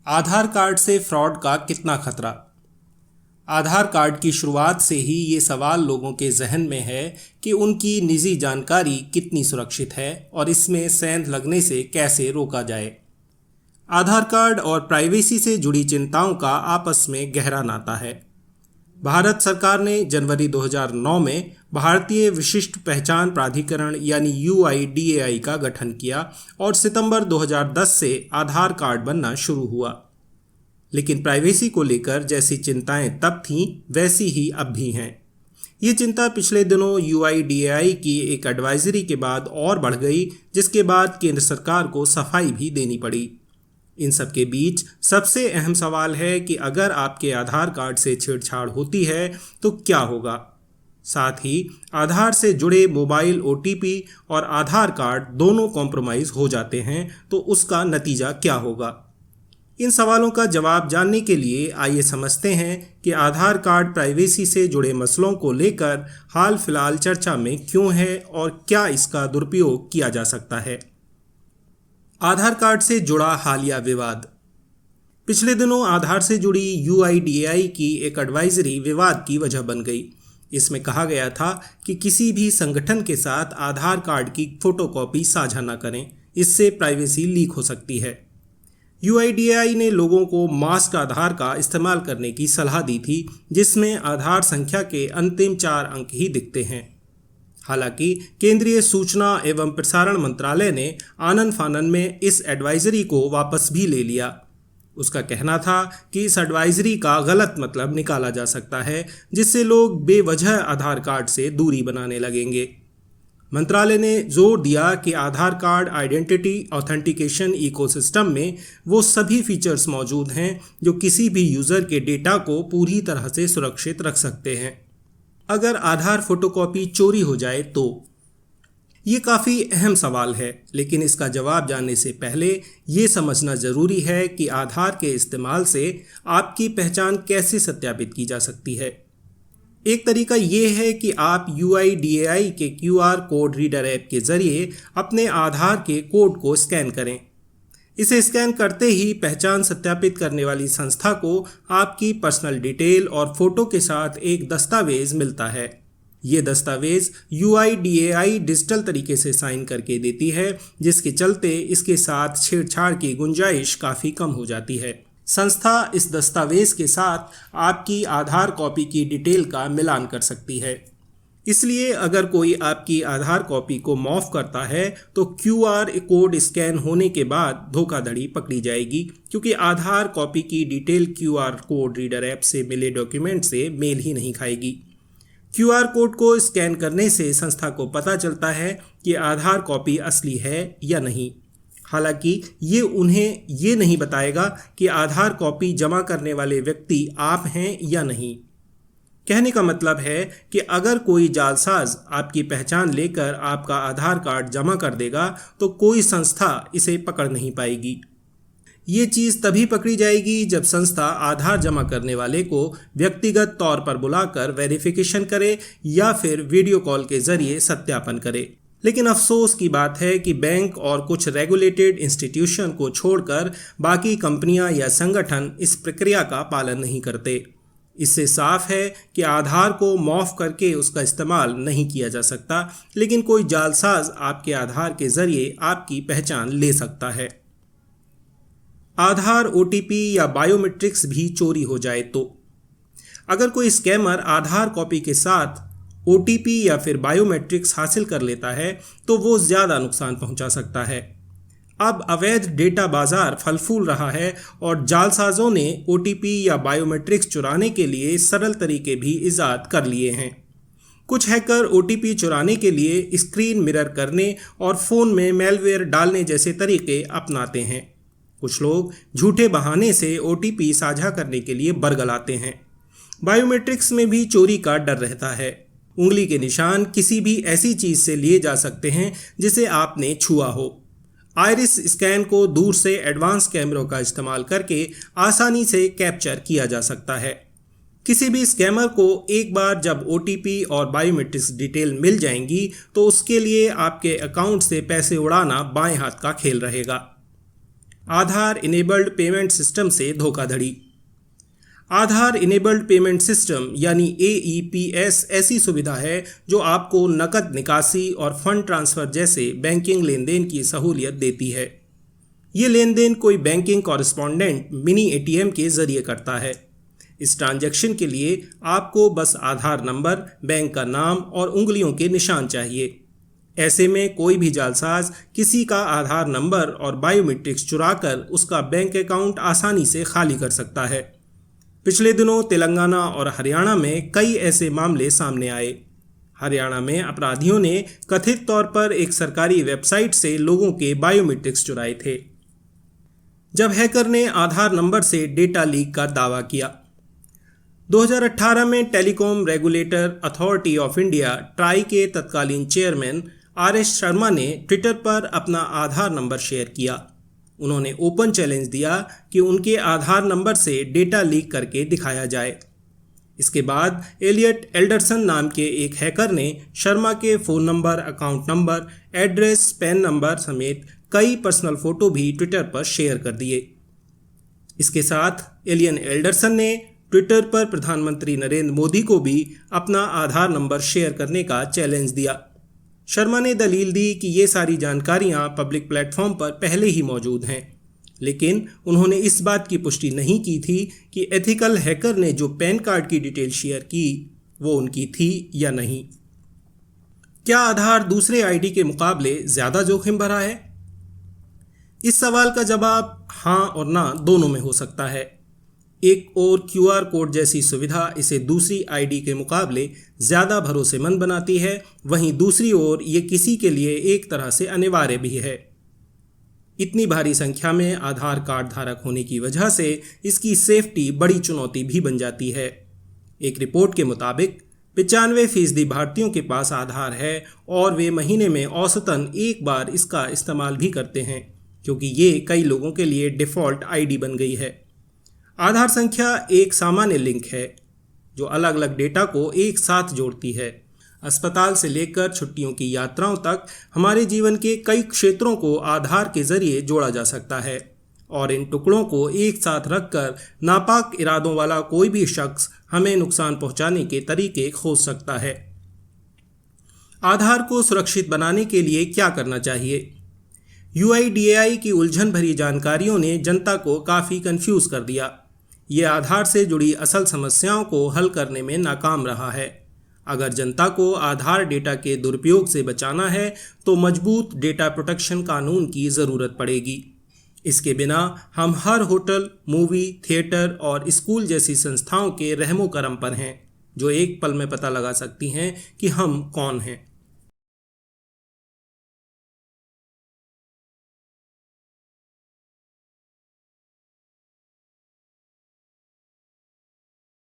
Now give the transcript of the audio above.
आधार card से fraud का कितना खतरा। आधार कार्ड की शुरुआत से ही ये सवाल लोगों के जहन में है कि उनकी निजी जानकारी कितनी सुरक्षित है और इसमें सेंध लगने से कैसे रोका जाए। आधार कार्ड और प्राइवेसी से जुड़ी चिंताओं का आपस में गहरा नाता है। भारत सरकार ने जनवरी 2009 में भारतीय विशिष्ट पहचान प्राधिकरण यानी UIDAI का गठन किया और सितंबर 2010 से आधार कार्ड बनना शुरू हुआ। लेकिन प्राइवेसी को लेकर जैसी चिंताएं तब थीं वैसी ही अब भी हैं। ये चिंता पिछले दिनों UIDAI की एक एडवाइजरी के बाद और बढ़ गई, जिसके बाद केंद्र सरकार को सफाई भी देनी पड़ी। इन सब के बीच सबसे अहम सवाल है कि अगर आपके आधार कार्ड से छेड़छाड़ होती है तो क्या होगा। साथ ही आधार से जुड़े मोबाइल OTP और आधार कार्ड दोनों कॉम्प्रोमाइज़ हो जाते हैं तो उसका नतीजा क्या होगा। इन सवालों का जवाब जानने के लिए आइए समझते हैं कि आधार कार्ड प्राइवेसी से जुड़े मसलों को लेकर हाल फिलहाल चर्चा में क्यों है और क्या इसका दुरुपयोग किया जा सकता है। आधार कार्ड से जुड़ा हालिया विवाद। पिछले दिनों आधार से जुड़ी UIDAI की एक एडवाइजरी विवाद की वजह बन गई। इसमें कहा गया था कि किसी भी संगठन के साथ आधार कार्ड की फोटोकॉपी साझा न करें, इससे प्राइवेसी लीक हो सकती है। UIDAI ने लोगों को मास्क आधार का इस्तेमाल करने की सलाह दी थी, जिसमें आधार संख्या के अंतिम 4 अंक ही दिखते हैं। हालांकि केंद्रीय सूचना एवं प्रसारण मंत्रालय ने आनन फानन में इस एडवाइजरी को वापस भी ले लिया। उसका कहना था कि इस एडवाइजरी का गलत मतलब निकाला जा सकता है, जिससे लोग बेवजह आधार कार्ड से दूरी बनाने लगेंगे। मंत्रालय ने जोर दिया कि आधार कार्ड आइडेंटिटी ऑथेंटिकेशन इकोसिस्टम में वो सभी फीचर्स मौजूद हैं जो किसी भी यूज़र के डेटा को पूरी तरह से सुरक्षित रख सकते हैं। अगर आधार फोटोकॉपी चोरी हो जाए तो ये काफ़ी अहम सवाल है, लेकिन इसका जवाब जानने से पहले ये समझना ज़रूरी है कि आधार के इस्तेमाल से आपकी पहचान कैसे सत्यापित की जा सकती है। एक तरीका ये है कि आप UIDAI के QR कोड रीडर ऐप के ज़रिए अपने आधार के कोड को स्कैन करें। इसे स्कैन करते ही पहचान सत्यापित करने वाली संस्था को आपकी पर्सनल डिटेल और फोटो के साथ एक दस्तावेज़ मिलता है। ये दस्तावेज़ UIDAI डिजिटल तरीके से साइन करके देती है, जिसके चलते इसके साथ छेड़छाड़ की गुंजाइश काफ़ी कम हो जाती है। संस्था इस दस्तावेज़ के साथ आपकी आधार कॉपी की डिटेल का मिलान कर सकती है। इसलिए अगर कोई आपकी आधार कॉपी को मॉर्फ करता है तो QR कोड स्कैन होने के बाद धोखाधड़ी पकड़ी जाएगी, क्योंकि आधार कॉपी की detail QR code reader app से मिले डॉक्यूमेंट से मेल ही नहीं खाएगी। QR कोड को स्कैन करने से संस्था को पता चलता है कि आधार कॉपी असली है या नहीं। हालांकि ये उन्हें ये नहीं बताएगा कि आधार कॉपी जमा करने वाले व्यक्ति आप हैं या नहीं। कहने का मतलब है कि अगर कोई जालसाज आपकी पहचान लेकर आपका आधार कार्ड जमा कर देगा तो कोई संस्था इसे पकड़ नहीं पाएगी। ये चीज़ तभी पकड़ी जाएगी जब संस्था आधार जमा करने वाले को व्यक्तिगत तौर पर बुलाकर वेरिफिकेशन करे या फिर वीडियो कॉल के जरिए सत्यापन करे। लेकिन अफसोस की बात है कि बैंक और कुछ रेगुलेटेड इंस्टीट्यूशन को छोड़कर बाकी कंपनियां या संगठन इस प्रक्रिया का पालन नहीं करते। इससे साफ है कि आधार को मॉर्फ करके उसका इस्तेमाल नहीं किया जा सकता, लेकिन कोई जालसाज आपके आधार के जरिए आपकी पहचान ले सकता है। आधार OTP या बायोमेट्रिक्स भी चोरी हो जाए तो अगर कोई स्कैमर आधार कॉपी के साथ OTP या फिर बायोमेट्रिक्स हासिल कर लेता है तो वो ज़्यादा नुकसान पहुंचा सकता है। अब अवैध डेटा बाजार फल फूल रहा है और जालसाजों ने OTP या बायोमेट्रिक्स चुराने के लिए सरल तरीके भी ईजाद कर लिए हैं। कुछ हैकर OTP चुराने के लिए स्क्रीन मिरर करने और फ़ोन में मैलवेयर डालने जैसे तरीके अपनाते हैं। कुछ लोग झूठे बहाने से OTP साझा करने के लिए बरगलाते हैं। बायोमेट्रिक्स में भी चोरी का डर रहता है। उंगली के निशान किसी भी ऐसी चीज़ से लिए जा सकते हैं जिसे आपने छुआ हो। आइरिस स्कैन को दूर से एडवांस कैमरों का इस्तेमाल करके आसानी से कैप्चर किया जा सकता है। किसी भी स्कैमर को एक बार जब OTP और बायोमेट्रिक्स डिटेल मिल जाएंगी तो उसके लिए आपके अकाउंट से पैसे उड़ाना बाएं हाथ का खेल रहेगा। आधार इनेबल्ड पेमेंट सिस्टम से धोखाधड़ी। आधार इनेबल्ड पेमेंट सिस्टम यानी AEPS ऐसी सुविधा है जो आपको नकद निकासी और फंड ट्रांसफ़र जैसे बैंकिंग लेन देन की सहूलियत देती है। ये लेन देन कोई बैंकिंग कॉरेस्पॉन्डेंट मिनी ATM के जरिए करता है। इस ट्रांजैक्शन के लिए आपको बस आधार नंबर, बैंक का नाम और उंगलियों के निशान चाहिए। ऐसे में कोई भी जालसाज किसी का आधार नंबर और बायोमेट्रिक्स चुराकर उसका बैंक अकाउंट आसानी से खाली कर सकता है। पिछले दिनों तेलंगाना और हरियाणा में कई ऐसे मामले सामने आए। हरियाणा में अपराधियों ने कथित तौर पर एक सरकारी वेबसाइट से लोगों के बायोमेट्रिक्स चुराए थे, जब हैकर ने आधार नंबर से डेटा लीक का दावा किया। 2018 में telecom regulator authority of India try के तत्कालीन चेयरमैन RS शर्मा ने ट्विटर पर अपना आधार नंबर शेयर किया। उन्होंने ओपन चैलेंज दिया कि उनके आधार नंबर से डेटा लीक करके दिखाया जाए। इसके बाद एलियट एल्डरसन नाम के एक हैकर ने शर्मा के phone number, account number, address, pan number समेत कई पर्सनल फ़ोटो भी ट्विटर पर शेयर कर दिए। इसके साथ एलियन एल्डरसन ने ट्विटर पर प्रधानमंत्री नरेंद्र मोदी को भी अपना आधार नंबर शेयर करने का चैलेंज दिया। शर्मा ने दलील दी कि ये सारी जानकारियां पब्लिक प्लेटफॉर्म पर पहले ही मौजूद हैं, लेकिन उन्होंने इस बात की पुष्टि नहीं की थी कि एथिकल हैकर ने जो पैन कार्ड की डिटेल शेयर की वो उनकी थी या नहीं। क्या आधार दूसरे आईडी के मुकाबले ज़्यादा जोखिम भरा है? इस सवाल का जवाब हाँ और ना दोनों में हो सकता है। एक और QR कोड जैसी सुविधा इसे दूसरी आईडी के मुकाबले ज़्यादा भरोसेमंद बनाती है, वहीं दूसरी ओर ये किसी के लिए एक तरह से अनिवार्य भी है। इतनी भारी संख्या में आधार कार्ड धारक होने की वजह से इसकी सेफ्टी बड़ी चुनौती भी बन जाती है। एक रिपोर्ट के मुताबिक 95% भारतीयों के पास आधार है और वे महीने में औसतन एक बार इसका इस्तेमाल भी करते हैं, क्योंकि ये कई लोगों के लिए डिफ़ॉल्ट आईडी बन गई है। आधार संख्या एक सामान्य लिंक है जो अलग अलग डेटा को एक साथ जोड़ती है। अस्पताल से लेकर छुट्टियों की यात्राओं तक हमारे जीवन के कई क्षेत्रों को आधार के जरिए जोड़ा जा सकता है, और इन टुकड़ों को एक साथ रखकर नापाक इरादों वाला कोई भी शख्स हमें नुकसान पहुंचाने के तरीके खोज सकता है। आधार को सुरक्षित बनाने के लिए क्या करना चाहिए? UIDAI की उलझन भरी जानकारियों ने जनता को काफ़ी कंफ्यूज कर दिया। ये आधार से जुड़ी असल समस्याओं को हल करने में नाकाम रहा है। अगर जनता को आधार डेटा के दुरुपयोग से बचाना है तो मजबूत डेटा प्रोटेक्शन कानून की ज़रूरत पड़ेगी। इसके बिना हम हर होटल, मूवी, थिएटर और स्कूल जैसी संस्थाओं के रहमो करम पर हैं, जो एक पल में पता लगा सकती हैं कि हम कौन हैं।